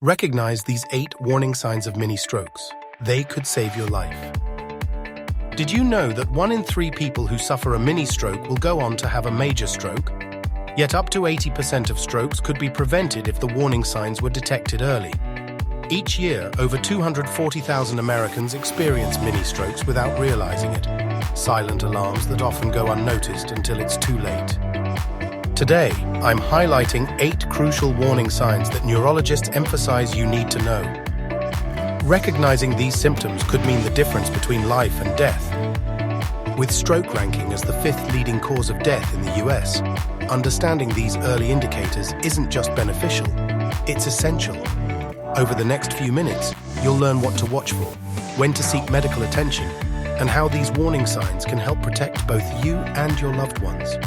Recognize these 8 warning signs of mini strokes. They could save your life. Did you know that 1 in 3 people who suffer a mini stroke will go on to have a major stroke? Yet up to 80% of strokes could be prevented if the warning signs were detected early. Each year, over 240,000 Americans experience mini strokes without realizing it. Silent alarms that often go unnoticed until it's too late. Today, I'm highlighting 8 crucial warning signs that neurologists emphasize you need to know. Recognizing these symptoms could mean the difference between life and death. With stroke ranking as the 5th leading cause of death in the US, understanding these early indicators isn't just beneficial, it's essential. Over the next few minutes, you'll learn what to watch for, when to seek medical attention, and how these warning signs can help protect both you and your loved ones.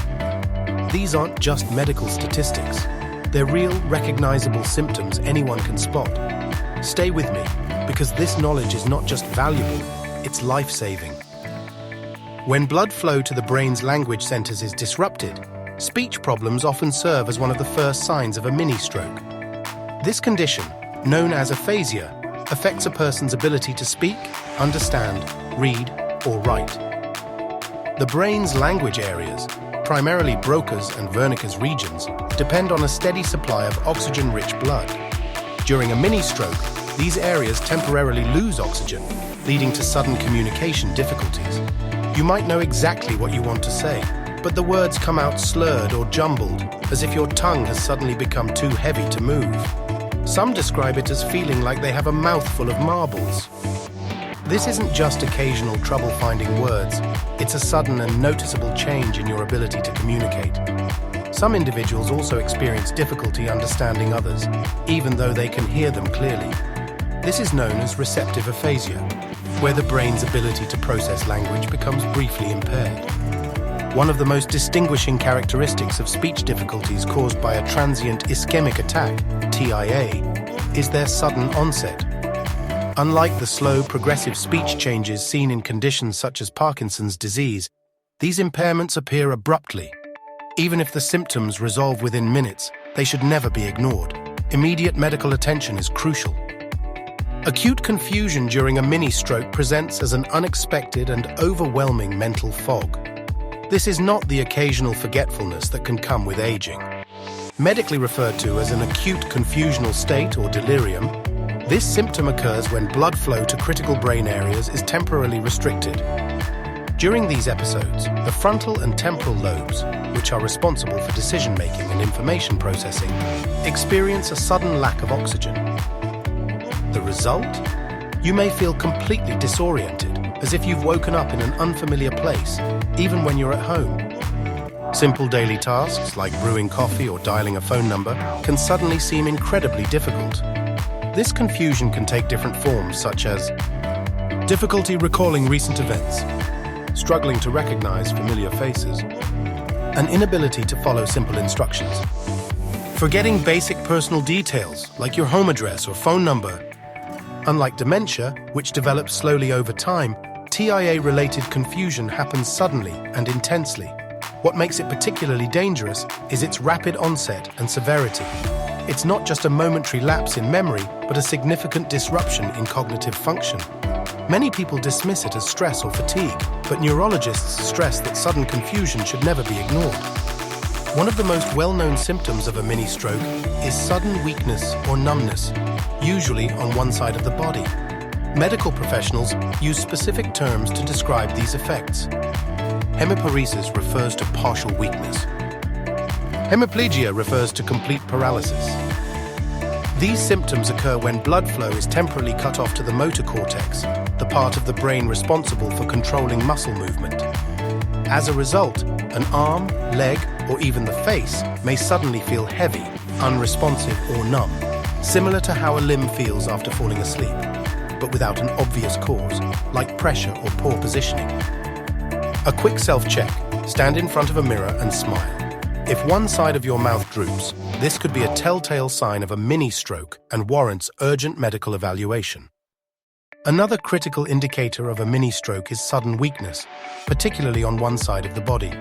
These aren't just medical statistics. They're real, recognizable symptoms anyone can spot. Stay with me, because this knowledge is not just valuable, it's life-saving. When blood flow to the brain's language centers is disrupted, speech problems often serve as one of the first signs of a mini-stroke. This condition, known as aphasia, affects a person's ability to speak, understand, read, or write. The brain's language areas, primarily Broca's and Wernicke's regions, depend on a steady supply of oxygen-rich blood. During a mini-stroke, these areas temporarily lose oxygen, leading to sudden communication difficulties. You might know exactly what you want to say, but the words come out slurred or jumbled, as if your tongue has suddenly become too heavy to move. Some describe it as feeling like they have a mouthful of marbles. This isn't just occasional trouble finding words, it's a sudden and noticeable change in your ability to communicate. Some individuals also experience difficulty understanding others, even though they can hear them clearly. This is known as receptive aphasia, where the brain's ability to process language becomes briefly impaired. One of the most distinguishing characteristics of speech difficulties caused by a transient ischemic attack, TIA, is their sudden onset. Unlike the slow, progressive speech changes seen in conditions such as Parkinson's disease, these impairments appear abruptly. Even if the symptoms resolve within minutes, they should never be ignored. Immediate medical attention is crucial. Acute confusion during a mini-stroke presents as an unexpected and overwhelming mental fog. This is not the occasional forgetfulness that can come with aging. Medically referred to as an acute confusional state or delirium, this symptom occurs when blood flow to critical brain areas is temporarily restricted. During these episodes, the frontal and temporal lobes, which are responsible for decision-making and information processing, experience a sudden lack of oxygen. The result? You may feel completely disoriented, as if you've woken up in an unfamiliar place, even when you're at home. Simple daily tasks like brewing coffee or dialing a phone number can suddenly seem incredibly difficult. This confusion can take different forms, such as difficulty recalling recent events, struggling to recognize familiar faces, an inability to follow simple instructions, forgetting basic personal details like your home address or phone number. Unlike dementia, which develops slowly over time, TIA-related confusion happens suddenly and intensely. What makes it particularly dangerous is its rapid onset and severity. It's not just a momentary lapse in memory, but a significant disruption in cognitive function. Many people dismiss it as stress or fatigue, but neurologists stress that sudden confusion should never be ignored. One of the most well-known symptoms of a mini-stroke is sudden weakness or numbness, usually on one side of the body. Medical professionals use specific terms to describe these effects. Hemiparesis refers to partial weakness. Hemiplegia refers to complete paralysis. These symptoms occur when blood flow is temporarily cut off to the motor cortex, the part of the brain responsible for controlling muscle movement. As a result, an arm, leg, or even the face may suddenly feel heavy, unresponsive, or numb, similar to how a limb feels after falling asleep, but without an obvious cause, like pressure or poor positioning. A quick self-check. Stand in front of a mirror and smile. If one side of your mouth droops, this could be a telltale sign of a mini-stroke and warrants urgent medical evaluation. Another critical indicator of a mini-stroke is sudden weakness, particularly on one side of the body.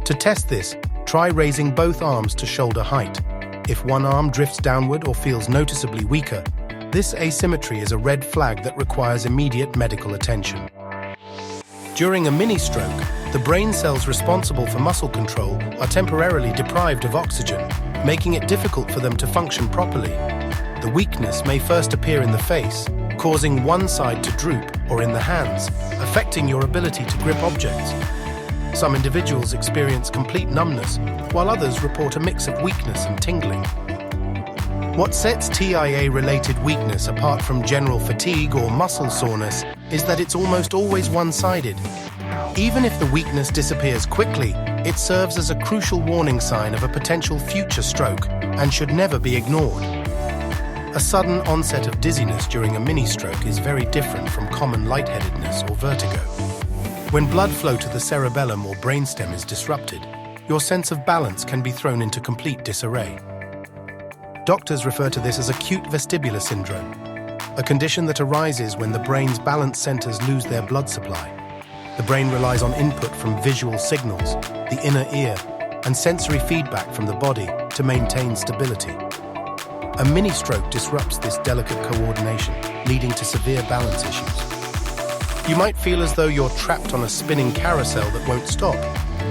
To test this, try raising both arms to shoulder height. If one arm drifts downward or feels noticeably weaker, this asymmetry is a red flag that requires immediate medical attention. During a mini-stroke, the brain cells responsible for muscle control are temporarily deprived of oxygen, making it difficult for them to function properly. The weakness may first appear in the face, causing one side to droop, or in the hands, affecting your ability to grip objects. Some individuals experience complete numbness, while others report a mix of weakness and tingling. What sets TIA-related weakness apart from general fatigue or muscle soreness is that it's almost always one-sided. Even if the weakness disappears quickly, it serves as a crucial warning sign of a potential future stroke and should never be ignored. A sudden onset of dizziness during a mini-stroke is very different from common lightheadedness or vertigo. When blood flow to the cerebellum or brainstem is disrupted, your sense of balance can be thrown into complete disarray. Doctors refer to this as acute vestibular syndrome, a condition that arises when the brain's balance centers lose their blood supply. The brain relies on input from visual signals, the inner ear, and sensory feedback from the body to maintain stability. A mini-stroke disrupts this delicate coordination, leading to severe balance issues. You might feel as though you're trapped on a spinning carousel that won't stop,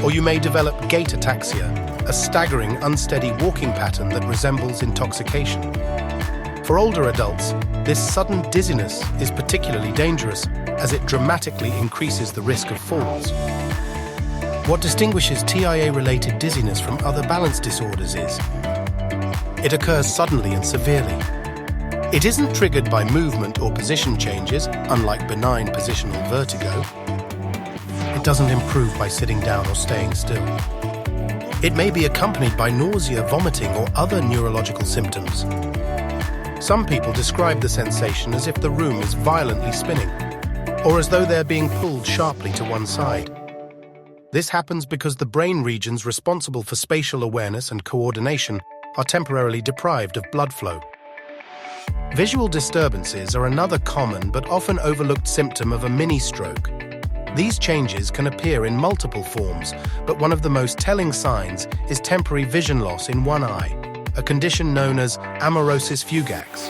or you may develop gait ataxia, a staggering, unsteady walking pattern that resembles intoxication. For older adults, this sudden dizziness is particularly dangerous as it dramatically increases the risk of falls. What distinguishes TIA-related dizziness from other balance disorders is it occurs suddenly and severely. It isn't triggered by movement or position changes, unlike benign positional vertigo. It doesn't improve by sitting down or staying still. It may be accompanied by nausea, vomiting, or other neurological symptoms. Some people describe the sensation as if the room is violently spinning, or as though they're being pulled sharply to one side. This happens because the brain regions responsible for spatial awareness and coordination are temporarily deprived of blood flow. Visual disturbances are another common but often overlooked symptom of a mini-stroke. These changes can appear in multiple forms, but one of the most telling signs is temporary vision loss in one eye, a condition known as amaurosis fugax.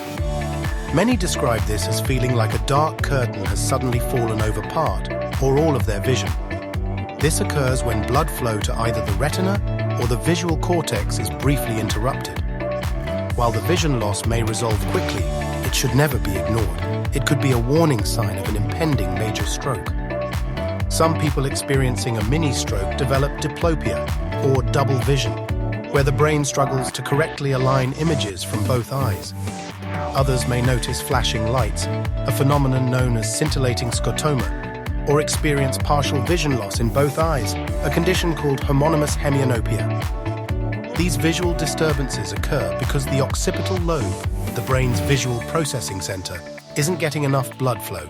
Many describe this as feeling like a dark curtain has suddenly fallen over part or all of their vision. This occurs when blood flow to either the retina or the visual cortex is briefly interrupted. While the vision loss may resolve quickly, it should never be ignored. It could be a warning sign of an impending major stroke. Some people experiencing a mini-stroke develop diplopia, or double vision, where the brain struggles to correctly align images from both eyes. Others may notice flashing lights, a phenomenon known as scintillating scotoma, or experience partial vision loss in both eyes, a condition called homonymous hemianopia. These visual disturbances occur because the occipital lobe, the brain's visual processing center, isn't getting enough blood flow.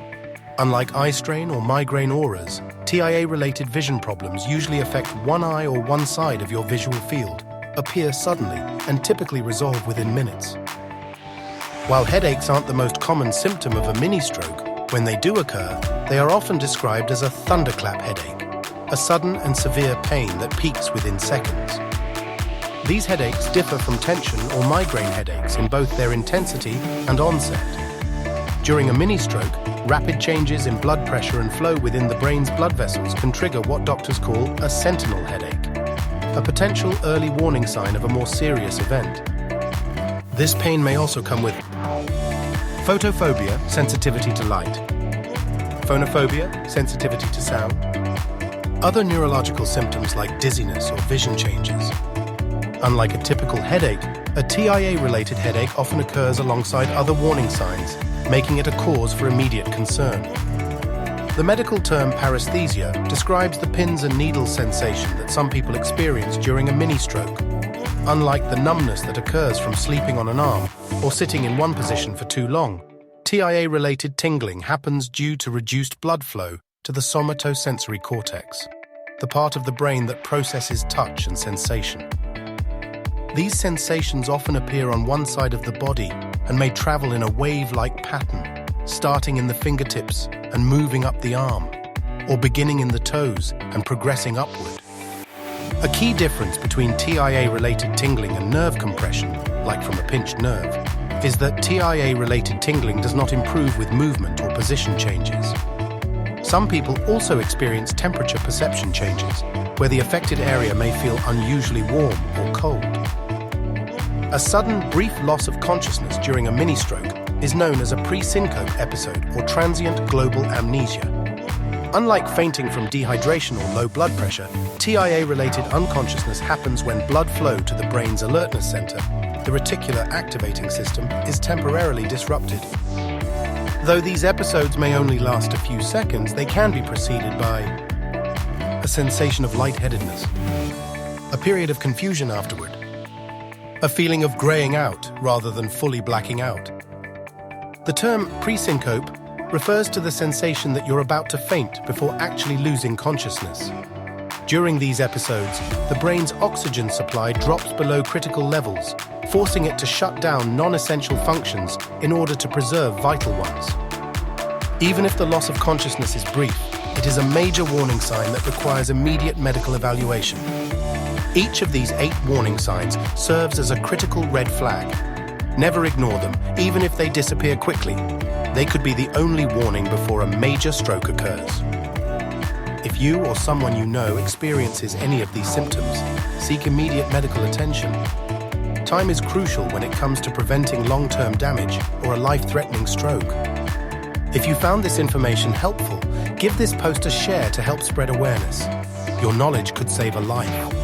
Unlike eye strain or migraine auras, TIA-related vision problems usually affect one eye or one side of your visual field, appear suddenly, and typically resolve within minutes. While headaches aren't the most common symptom of a mini-stroke, when they do occur, they are often described as a thunderclap headache, a sudden and severe pain that peaks within seconds. These headaches differ from tension or migraine headaches in both their intensity and onset. During a mini-stroke, rapid changes in blood pressure and flow within the brain's blood vessels can trigger what doctors call a sentinel headache, a potential early warning sign of a more serious event. This pain may also come with photophobia, sensitivity to light, phonophobia, sensitivity to sound, other neurological symptoms like dizziness or vision changes. Unlike a typical headache, a TIA-related headache often occurs alongside other warning signs, making it a cause for immediate concern. The medical term paresthesia describes the pins and needles sensation that some people experience during a mini-stroke. Unlike the numbness that occurs from sleeping on an arm or sitting in one position for too long, TIA-related tingling happens due to reduced blood flow to the somatosensory cortex, the part of the brain that processes touch and sensation. These sensations often appear on one side of the body and may travel in a wave-like pattern, starting in the fingertips and moving up the arm, or beginning in the toes and progressing upward. A key difference between TIA-related tingling and nerve compression like from a pinched nerve, is that TIA-related tingling does not improve with movement or position changes. Some people also experience temperature perception changes, where the affected area may feel unusually warm or cold. A sudden, brief loss of consciousness during a mini-stroke is known as a pre-syncope episode or transient global amnesia. Unlike fainting from dehydration or low blood pressure, TIA-related unconsciousness happens when blood flow to the brain's alertness center, the reticular activating system, is temporarily disrupted. Though these episodes may only last a few seconds, they can be preceded by a sensation of lightheadedness, a period of confusion afterward, a feeling of graying out rather than fully blacking out. The term pre-syncope refers to the sensation that you're about to faint before actually losing consciousness. During these episodes, the brain's oxygen supply drops below critical levels, forcing it to shut down non-essential functions in order to preserve vital ones. Even if the loss of consciousness is brief, it is a major warning sign that requires immediate medical evaluation. Each of these 8 warning signs serves as a critical red flag. Never ignore them, even if they disappear quickly. They could be the only warning before a major stroke occurs. If you or someone you know experiences any of these symptoms, seek immediate medical attention. Time is crucial when it comes to preventing long-term damage or a life-threatening stroke. If you found this information helpful, give this post a share to help spread awareness. Your knowledge could save a life.